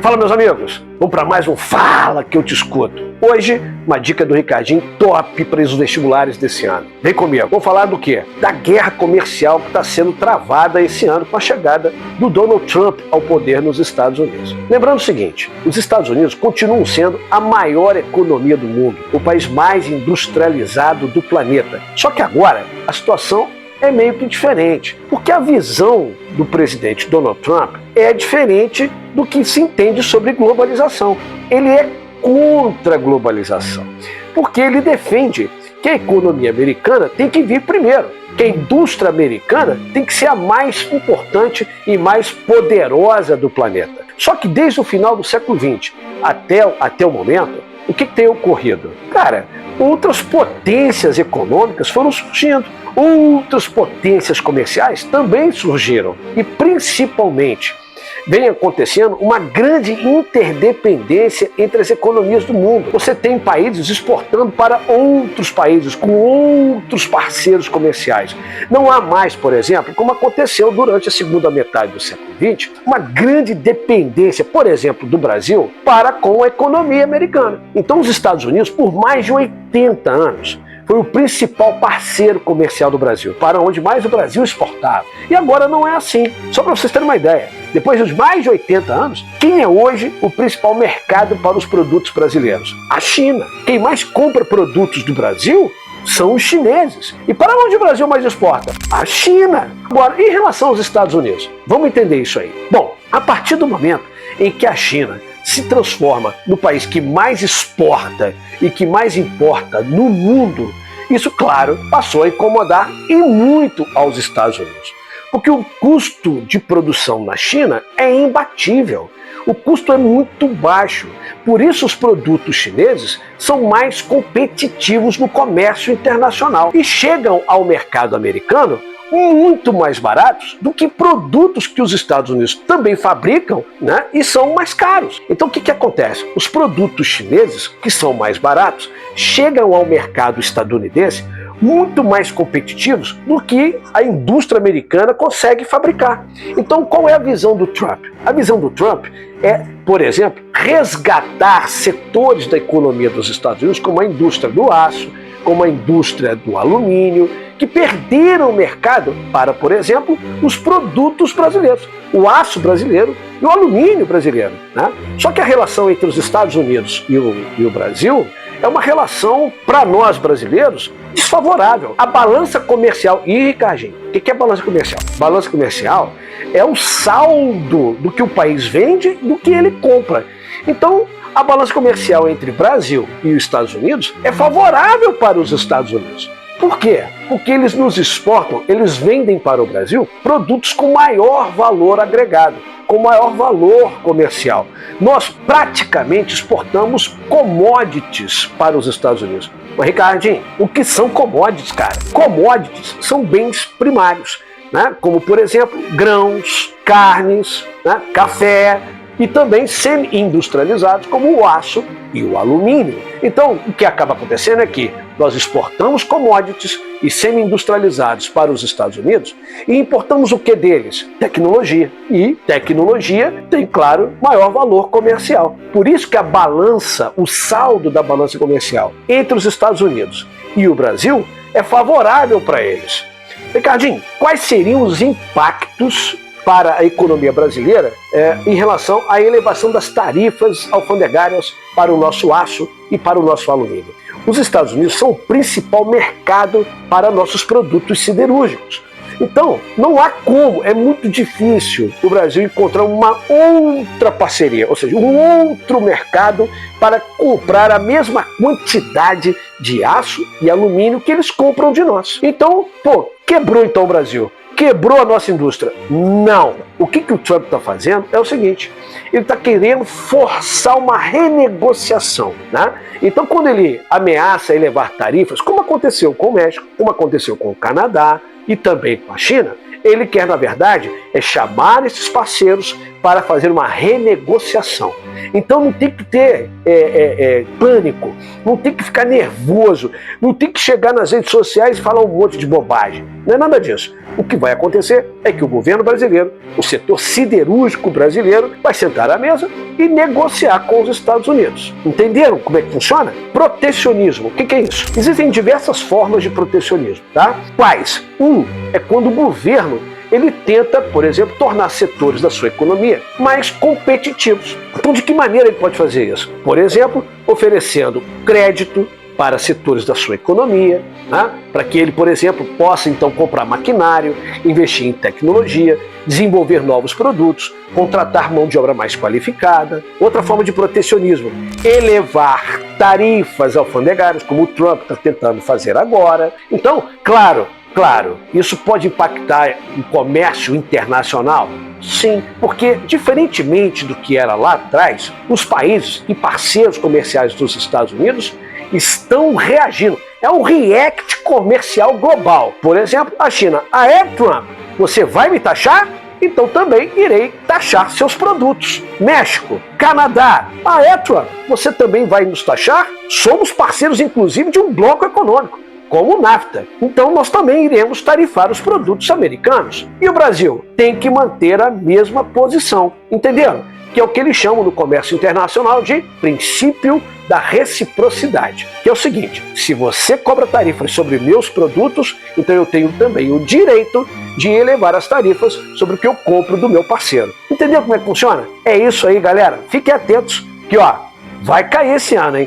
Fala, meus amigos, vamos para mais um Fala que eu te escuto. Hoje, uma dica do Ricardinho top para os vestibulares desse ano. Vem comigo, vamos falar do quê? Da guerra comercial que está sendo travada esse ano com a chegada do Donald Trump ao poder nos Estados Unidos. Lembrando o seguinte, os Estados Unidos continuam sendo a maior economia do mundo, o país mais industrializado do planeta. Só que agora, a situação é meio que diferente, porque a visão do presidente Donald Trump é diferente do que se entende sobre globalização. Ele é contra a globalização, porque ele defende que a economia americana tem que vir primeiro, que a indústria americana tem que ser a mais importante e mais poderosa do planeta. Só que desde o final do século XX até o momento, o que tem ocorrido? Cara, outras potências econômicas foram surgindo, outras potências comerciais também surgiram e principalmente vem acontecendo uma grande interdependência entre as economias do mundo. Você tem países exportando para outros países, com outros parceiros comerciais. Não há mais, por exemplo, como aconteceu durante a segunda metade do século XX, uma grande dependência, por exemplo, do Brasil para com a economia americana. Então os Estados Unidos, por mais de 80 anos, foi o principal parceiro comercial do Brasil, para onde mais o Brasil exportava. E agora não é assim. Só para vocês terem uma ideia, depois de mais de 80 anos, quem é hoje o principal mercado para os produtos brasileiros? A China. Quem mais compra produtos do Brasil são os chineses. E para onde o Brasil mais exporta? A China. Agora, em relação aos Estados Unidos, vamos entender isso aí. Bom, a partir do momento em que a China se transforma no país que mais exporta e que mais importa no mundo, isso, claro, passou a incomodar e muito aos Estados Unidos. Porque o custo de produção na China é imbatível. O custo é muito baixo. Por isso os produtos chineses são mais competitivos no comércio internacional e chegam ao mercado americano muito mais baratos do que produtos que os Estados Unidos também fabricam, né, e são mais caros. Então o que acontece? Os produtos chineses, que são mais baratos, chegam ao mercado estadunidense muito mais competitivos do que a indústria americana consegue fabricar. Então qual é a visão do Trump? A visão do Trump é, por exemplo, resgatar setores da economia dos Estados Unidos, como a indústria do aço, como a indústria do alumínio, que perderam o mercado para, por exemplo, os produtos brasileiros, o aço brasileiro e o alumínio brasileiro, né? Só que a relação entre os Estados Unidos e o Brasil é uma relação, para nós brasileiros, desfavorável. A balança comercial... E, Ricardinho, o que é balança comercial? Balança comercial é o saldo do que o país vende e do que ele compra. Então, a balança comercial entre Brasil e os Estados Unidos é favorável para os Estados Unidos. Por quê? Porque eles nos exportam, eles vendem para o Brasil produtos com maior valor agregado, com maior valor comercial. Nós praticamente exportamos commodities para os Estados Unidos. Mas, Ricardinho, o que são commodities, cara? Commodities são bens primários, né? Como, por exemplo, grãos, carnes, né? Café, e também semi-industrializados como o aço e o alumínio. Então, o que acaba acontecendo é que nós exportamos commodities e semi-industrializados para os Estados Unidos e importamos o que deles? Tecnologia. E tecnologia tem, claro, maior valor comercial. Por isso que a balança, o saldo da balança comercial entre os Estados Unidos e o Brasil é favorável para eles. Ricardinho, quais seriam os impactos para a economia brasileira em relação à elevação das tarifas alfandegárias para o nosso aço e para o nosso alumínio? Os Estados Unidos são o principal mercado para nossos produtos siderúrgicos. Então, não há como, é muito difícil o Brasil encontrar uma outra parceria, ou seja, um outro mercado para comprar a mesma quantidade de aço e alumínio que eles compram de nós. Então, quebrou então o Brasil. Quebrou a nossa indústria? Não. O que o Trump está fazendo é o seguinte, ele está querendo forçar uma renegociação, né? Então, quando ele ameaça elevar tarifas, como aconteceu com o México, como aconteceu com o Canadá e também com a China, ele quer, na verdade, chamar esses parceiros para fazer uma renegociação. Então não tem que ter pânico, não tem que ficar nervoso, não tem que chegar nas redes sociais e falar um monte de bobagem. Não é nada disso. O que vai acontecer é que o governo brasileiro, o setor siderúrgico brasileiro, vai sentar à mesa e negociar com os Estados Unidos. Entenderam como é que funciona? Protecionismo. O que é isso? Existem diversas formas de protecionismo, tá? Quais? É quando o governo ele tenta, por exemplo, tornar setores da sua economia mais competitivos. Então, de que maneira ele pode fazer isso? Por exemplo, oferecendo crédito para setores da sua economia, né? Para que ele, por exemplo, possa então comprar maquinário, investir em tecnologia, desenvolver novos produtos, contratar mão de obra mais qualificada. Outra forma de protecionismo, elevar tarifas alfandegárias, como o Trump está tentando fazer agora. Então, claro, isso pode impactar o comércio internacional? Sim, porque, diferentemente do que era lá atrás, os países e parceiros comerciais dos Estados Unidos estão reagindo. É um react comercial global. Por exemplo, a China. Trump, você vai me taxar? Então também irei taxar seus produtos. México, Canadá. Trump, você também vai nos taxar? Somos parceiros, inclusive, de um bloco econômico, como o NAFTA. Então nós também iremos tarifar os produtos americanos. E o Brasil tem que manter a mesma posição. Entenderam? Que é o que eles chamam no comércio internacional de princípio da reciprocidade. Que é o seguinte, se você cobra tarifas sobre meus produtos, então eu tenho também o direito de elevar as tarifas sobre o que eu compro do meu parceiro. Entendeu como é que funciona? É isso aí, galera. Fiquem atentos que, vai cair esse ano, hein?